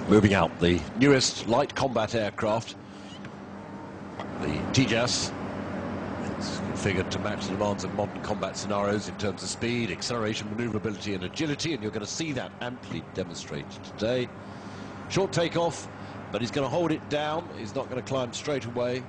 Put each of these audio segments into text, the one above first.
Moving out the newest light combat aircraft, the Tejas. It's configured to match the demands of modern combat scenarios in terms of speed, acceleration, maneuverability and agility, and you're going to see that amply demonstrated today. Short takeoff, but he's going to hold it down. He's not going to climb straight away.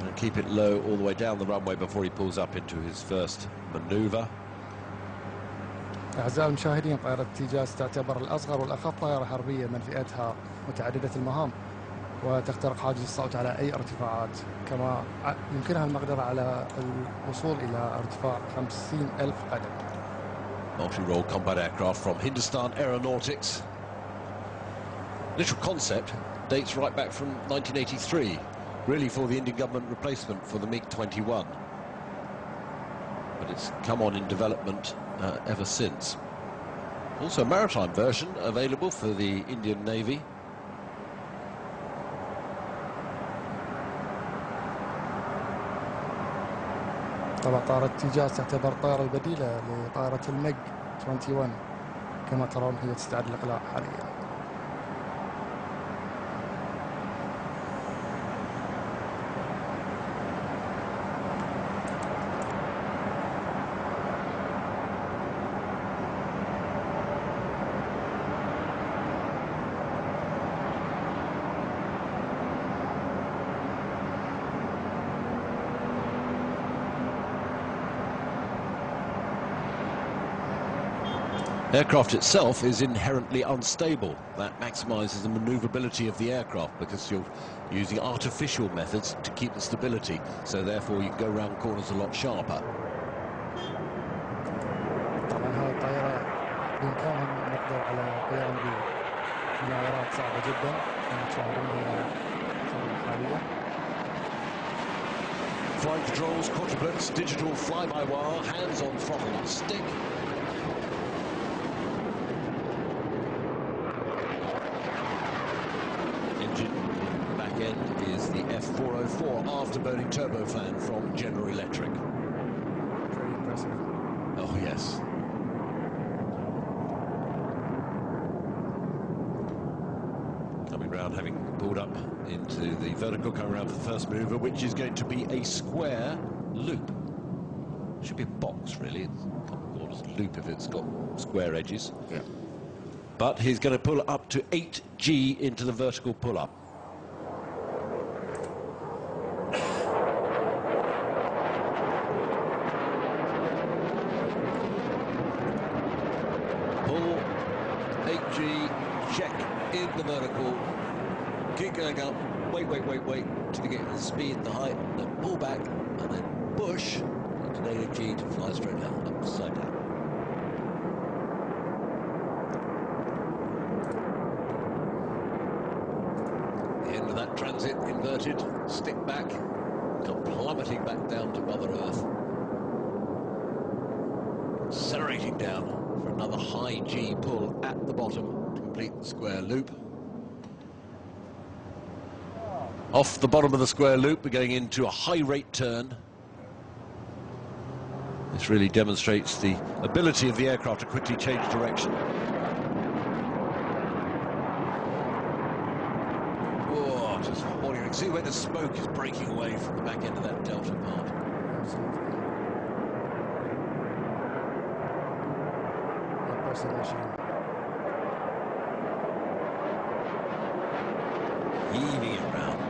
Going to keep it low all the way down the runway before he pulls up into his first maneuver. أعزائي المشاهدين، طائرة تيجاس تعتبر الأصغر والأخف طائرة حربية من فئتها متعددة المهام، وتخترق حاجز الصوت على أي ارتفاعات، كما يمكنها المقدرة على الوصول إلى ارتفاع 50,000 قدم. Multi-role combat aircraft from Hindustan Aeronautics. Initial concept dates right back from 1983, really for the Indian government replacement for the MiG-21. But it's come on in development ever since. Also a maritime version available for the Indian Navy. طبعا طائرة تيجاس تعتبر الطائرة البديلة لطائرة الميج 21، كما ترون هي تستعد للإقلاع حاليا. Aircraft itself is inherently unstable. That maximizes the maneuverability of the aircraft because you're using artificial methods to keep the stability, so therefore you can go around corners a lot sharper. طبعا هذه الطائرة بإمكانها نقدر على القيام بمناورات صعبة جدا كما تشاهدون هي الصورة الحالية. Flight controls, quadruplets, digital fly-by-wire, hands on throttle stick. End is the F404 afterburning turbofan from General Electric. Pretty impressive. Oh yes. Coming round, having pulled up into the vertical, coming around for the first maneuver, which is going to be a square loop. Should be a box really. It's called a loop if it's got square edges. Yeah. But he's going to pull up to 8G into the vertical pull-up. Pull, 8G, check in the vertical, keep going up, wait, till you get the speed, the height, then pull back, and then push into 8G to fly straight down, upside down. The end of that transit inverted, stick back, come plummeting back down to Mother Earth. Accelerating down for another high G pull at the bottom to complete the square loop. Off the bottom of the square loop, we're going into a high rate turn. This really demonstrates the ability of the aircraft to quickly change direction. Oh, just holding. You can see where the smoke is breaking away from the back end of that delta part. Heaving it round.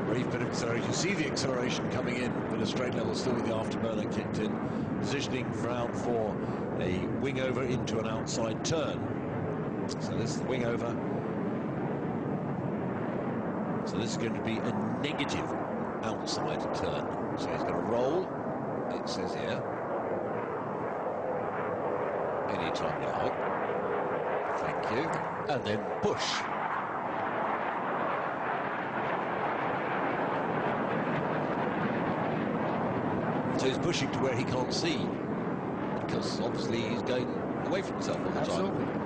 Brief bit of acceleration. You see the acceleration coming in, but a straight level still with the afterburner kicked in. Positioning round for a wing over into an outside turn. So this is the wing over. So this is going to be a negative outside turn. So he's going to roll, it says here. Anytime you like. Thank you. And then push. So he's pushing to where he can't see, because obviously he's going away from himself all the Absolutely. time.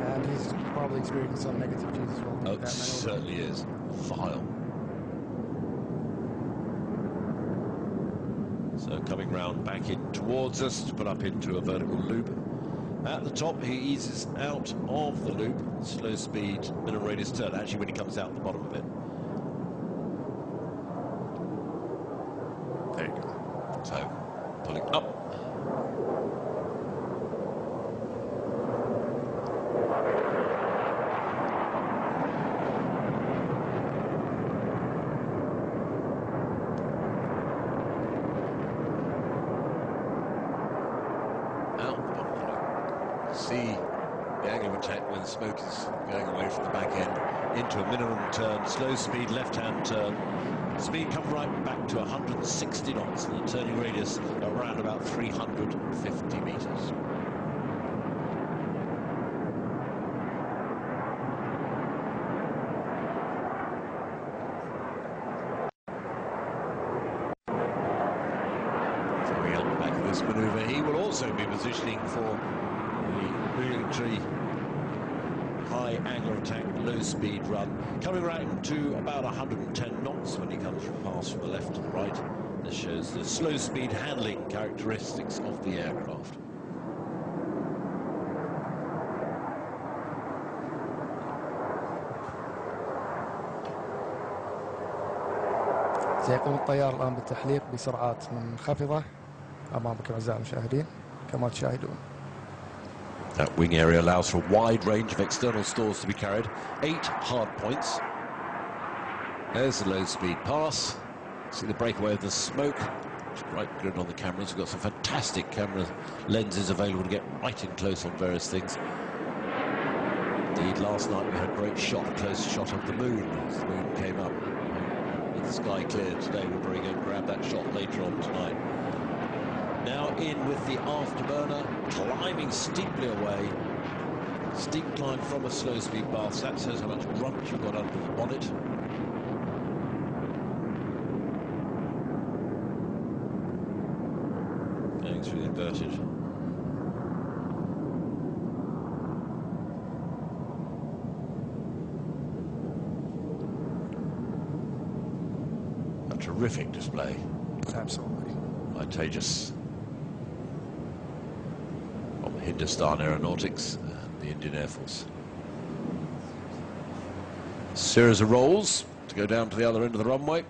And he's probably experiencing some negative G's as well. Oh, it certainly is. Vile. So coming round back in towards us to put up into a vertical loop. At the top, he eases out of the loop, slow speed, minimum radius turn, actually when he comes out the bottom of it. There you go. So, pulling up. See the angle of attack when the smoke is going away from the back end into a minimum turn, slow speed left-hand turn. Speed come right back to 160 knots and the turning radius around about 350 meters. Coming out the back of this manoeuvre, he will also be positioning for military high angle attack, low speed run, coming right to about 110 knots when he comes past from the left to the right. This shows the slow speed handling characteristics of the aircraft. سيقوم الطيار الآن بالتحليق بسرعات منخفضة أمامكم أعزائي المشاهدين كما تشاهدون. That wing area allows for a wide range of external stores to be carried. 8 hard points. There's the low-speed pass. See the breakaway of the smoke. It's right good on the cameras. We've got some fantastic camera lenses available to get right in close on various things. Indeed, last night we had a great shot, a close shot of the moon as the moon came up. With the sky cleared today, we'll probably go and grab that shot later on tonight. Now in with the afterburner, climbing steeply away. Steep climb from a slow-speed bath. That says how much grunt you've got under the bonnet. Going through the inverted. A terrific display. Absolutely. By Tejas. Hindustan Aeronautics, the Indian Air Force. Series of rolls to go down to the other end of the runway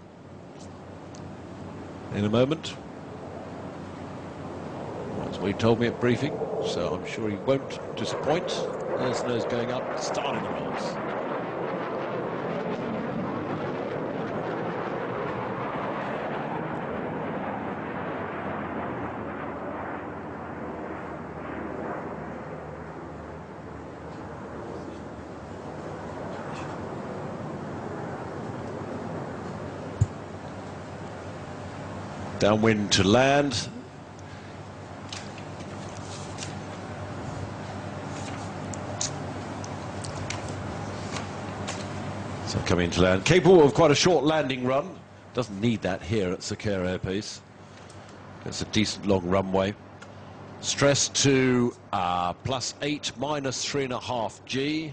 in a moment. That's what he told me at briefing, so I'm sure he won't disappoint. There's nose going up, starting the rolls. Downwind to land. So coming to land. Capable of quite a short landing run. Doesn't need that here at Sakir Airbase. It's a decent long runway. Stress to +8 -3.5 G.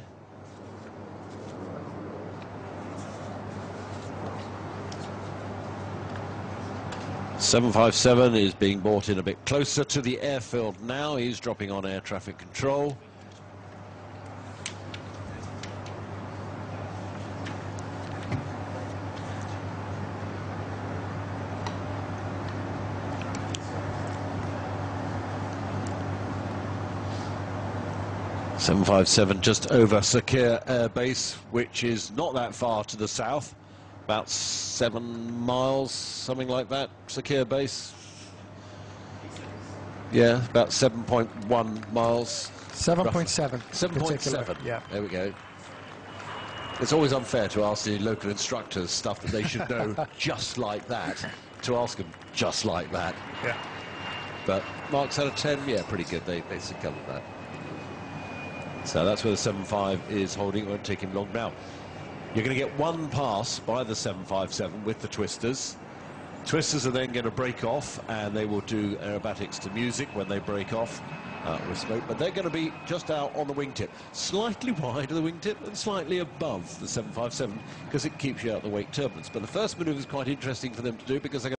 .757 is being brought in a bit closer to the airfield now. He's dropping on air traffic control. .757 just over Sakir Air Base, which is not that far to the south. About 7 miles, something like that, Sakir Base. Yeah, about 7.1 miles. 7.7. 7.7, yeah. There we go. It's always unfair to ask the local instructors stuff that they should know just like that, to ask them just like that. Yeah. But marks out of 10, yeah, pretty good. They covered that. So that's where the 7.5 is holding. It won't take him long now. You're going to get one pass by the 757 with the twisters. Twisters are then going to break off, and they will do aerobatics to music when they break off with smoke. But they're going to be just out on the wingtip, slightly wide of the wingtip and slightly above the 757, because it keeps you out of the wake turbulence. But the first manoeuvre is quite interesting for them to do, because they're going